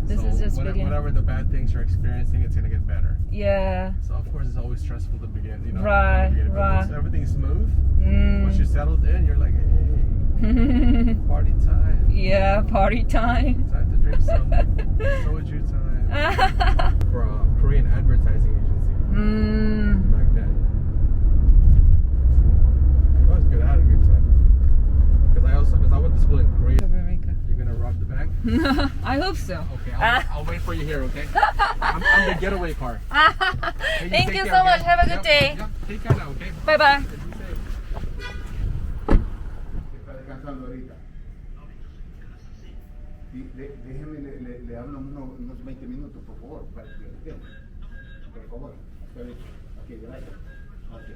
This is just beginning. Whatever the bad things you're experiencing, it's gonna get better. Yeah. So of course it's always stressful to begin, you know. Right, But right. once everything's smooth, once you're settled in, you're like, hey, party time. Yeah, party time. Time to drink some soju time. For a Korean advertising agency back then. It was good. I had a good time. Because I went to school in Korea. You're gonna rob the bank? I hope so. Okay, I'll wait for you here. Okay. I'm the getaway car. Hey, Thank take you care, so okay? much. Have a good Yep, day. yep. Take care now. Okay. Bye bye. Déjeme, le hablo unos 20 minutos, por favor, para que lo entienda. Por favor, está bien. Ok, gracias. Ok.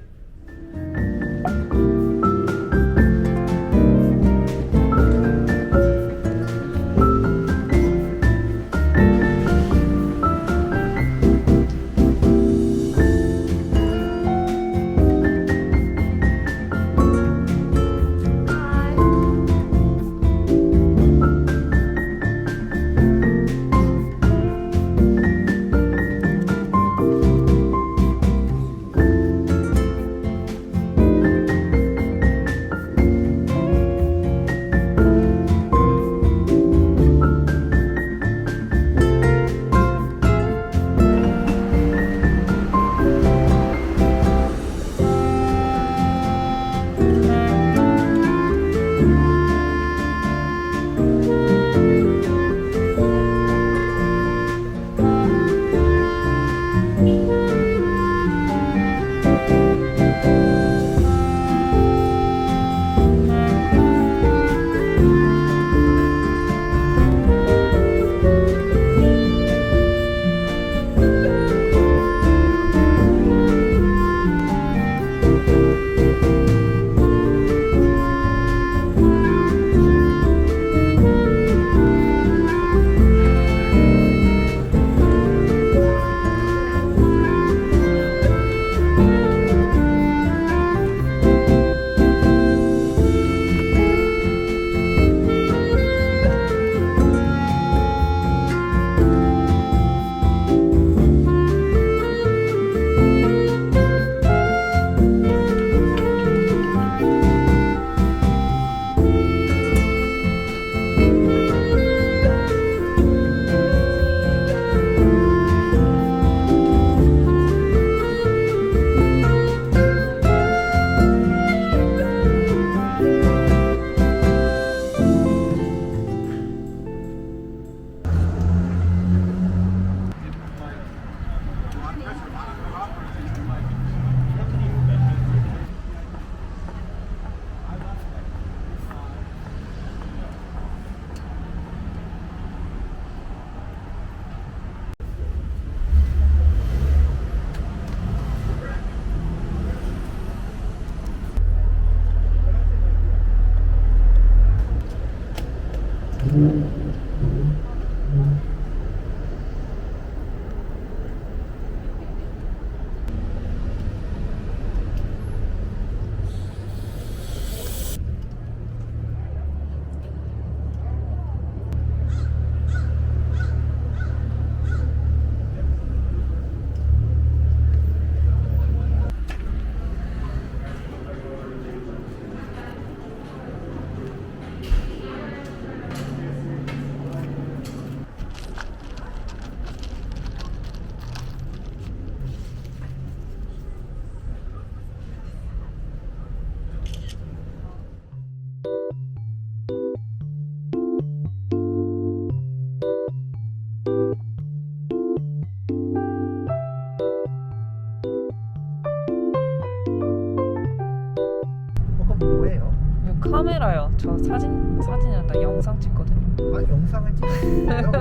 카메라요. 저 사진이나 영상 찍거든요. 아, 영상을 찍었어요?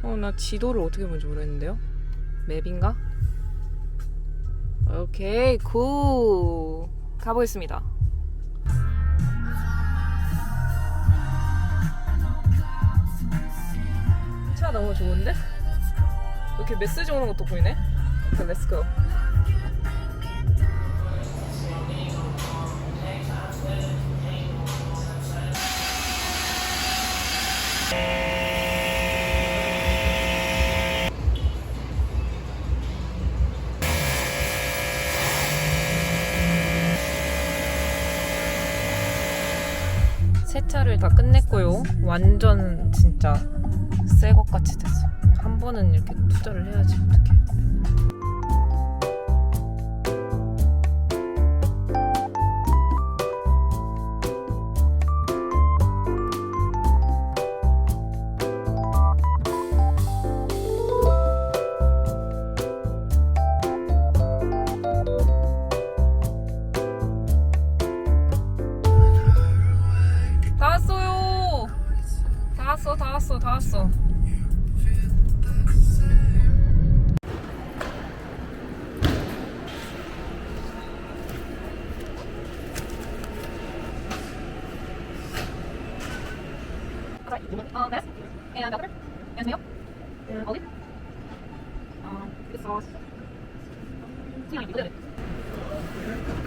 나 지도를 어떻게 보는지 모르겠는데요. 맵인가? 오케이, 굿. 가보겠습니다. 차 너무 좋은데? 이렇게 메시지 오는 것도 보이네? 오케이, 렛츠고. 세차를 다 끝냈고요. 완전 진짜 새 것 같이 됐어. 한 번은 이렇게 투자를 해야지. 어떡해. 다 왔어. This and pepper and mayo and olive. This sauce.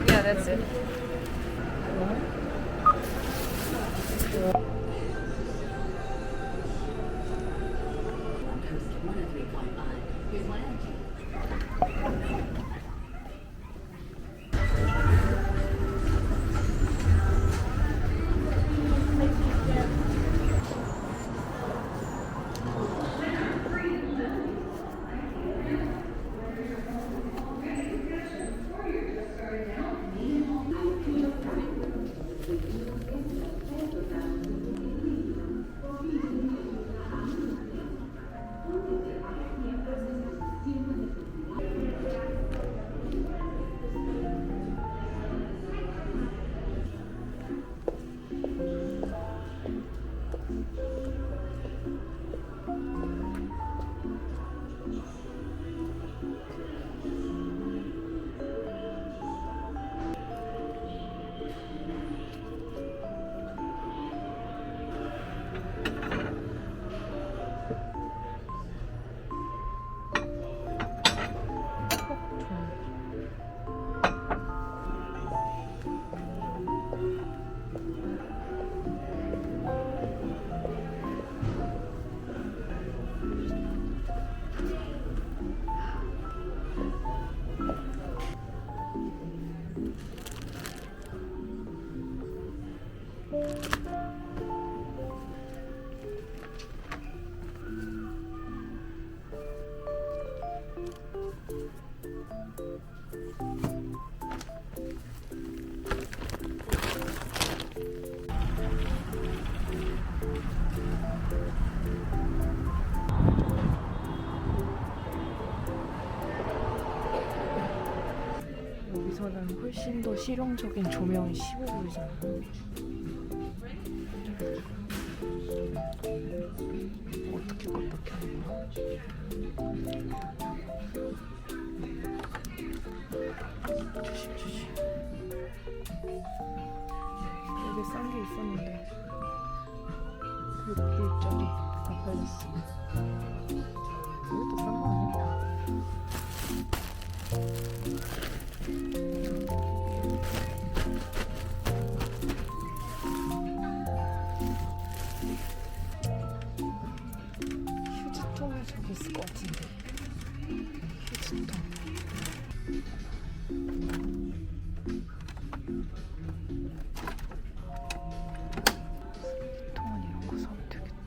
Yeah, that's it. 여기서는 훨씬 더 실용적인 조명이 15불이잖아요. 어떻게 껐다 켜는 거야? 조심. 여기 싼 게 있었는데 6불짜리 다 팔렸어. 이것도 싼 거 아니야? 휴지통이 저기 있을 것 같은데. 휴지통. 통은 이런 거 사면 되겠다.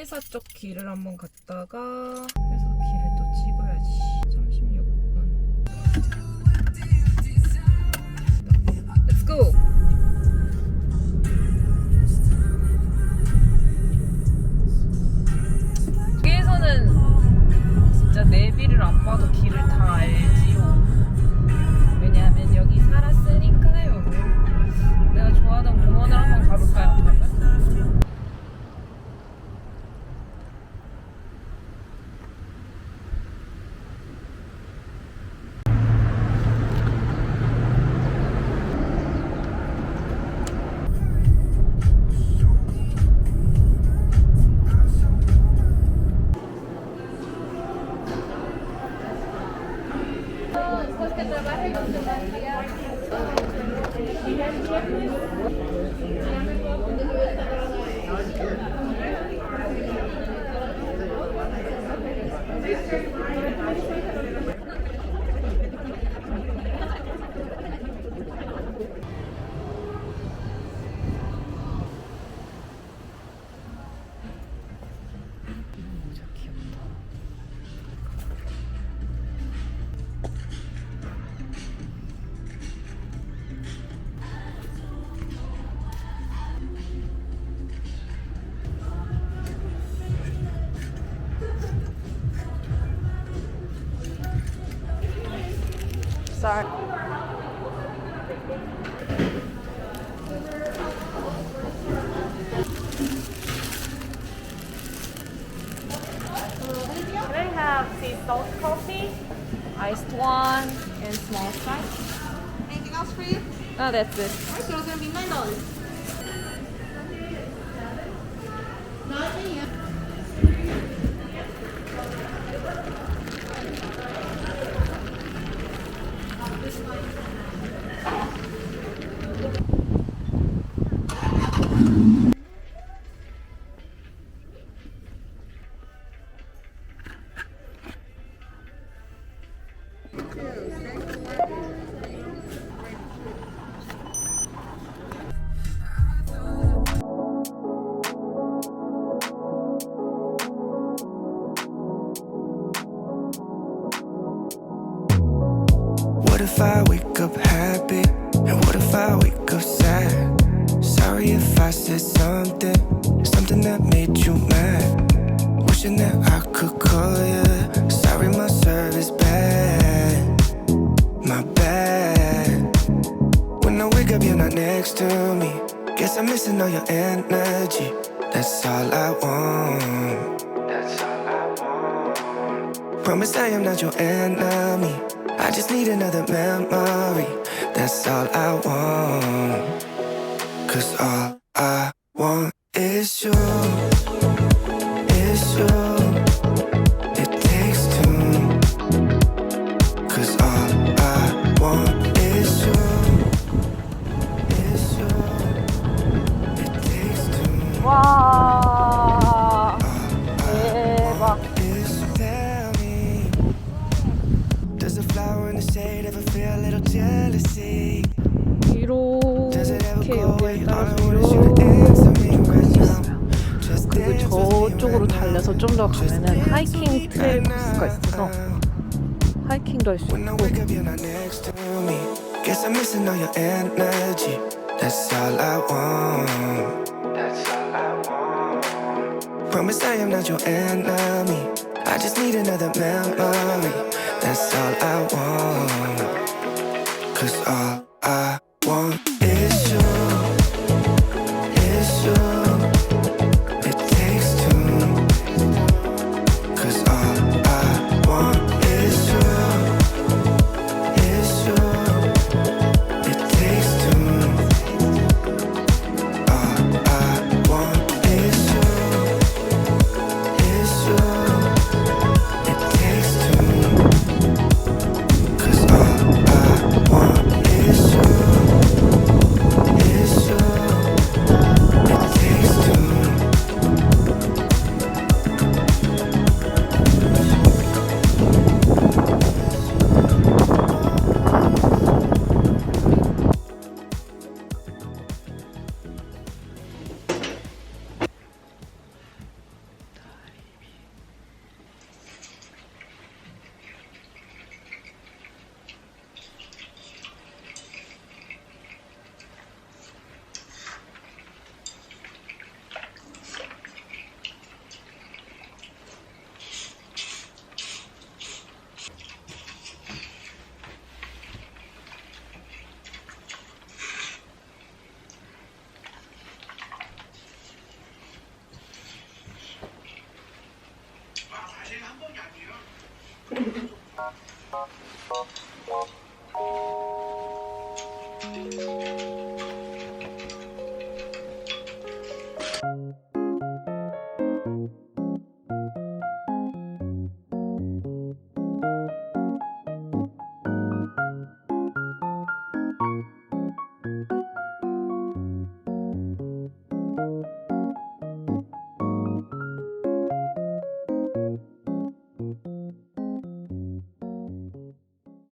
회사 쪽 길을 한번 갔다가 회사 길을 또 찍어야지. 36분. Let's go! 여기에서는 진짜 내비를 안 봐도 길을 다 알지요. 왜냐하면 여기 살았으니까요. 내가 좋아하는 공원을 한번 가볼까요? 그러면? Sorry. Can I have sea salt coffee? Iced one and small size. Anything else for you? No, that's it. Alright, so it's gonna be $9. What if I wake up happy? And what if I wake up sad? Sorry if I said something that made you mad. Wishing that I could call you. Sorry my service bad. My bad. When I wake up you're not next to me. Guess I'm missing all your energy. That's all I want. That's all I want. Promise I am not your enemy. I just need another memory. That's all I want. 'Cause all I want is you. Is you. It takes two. 'Cause all I want is you. Is you. It takes two. 와, 대박. Is tell me. Does a flower in the shade ever feel a little jealousy? 이렇게 여기를 따라서 이렇게 있어요. 그리고 저쪽으로 달려서 좀 더 가면은 하이킹 트레일 코스가 있어서 하이킹도 할 수 When I 있고. wake up, you're not next to me. Guess I'm missing all your energy. That's all I want. That's all I want. Promise I am not your enemy. I just need another memory. That's all I want. 'Cause all I want is you. Is you. It takes two. 'Cause all I want is you. Is you. It takes two. All I want is you. Is you. It takes two. 'Cause all I want is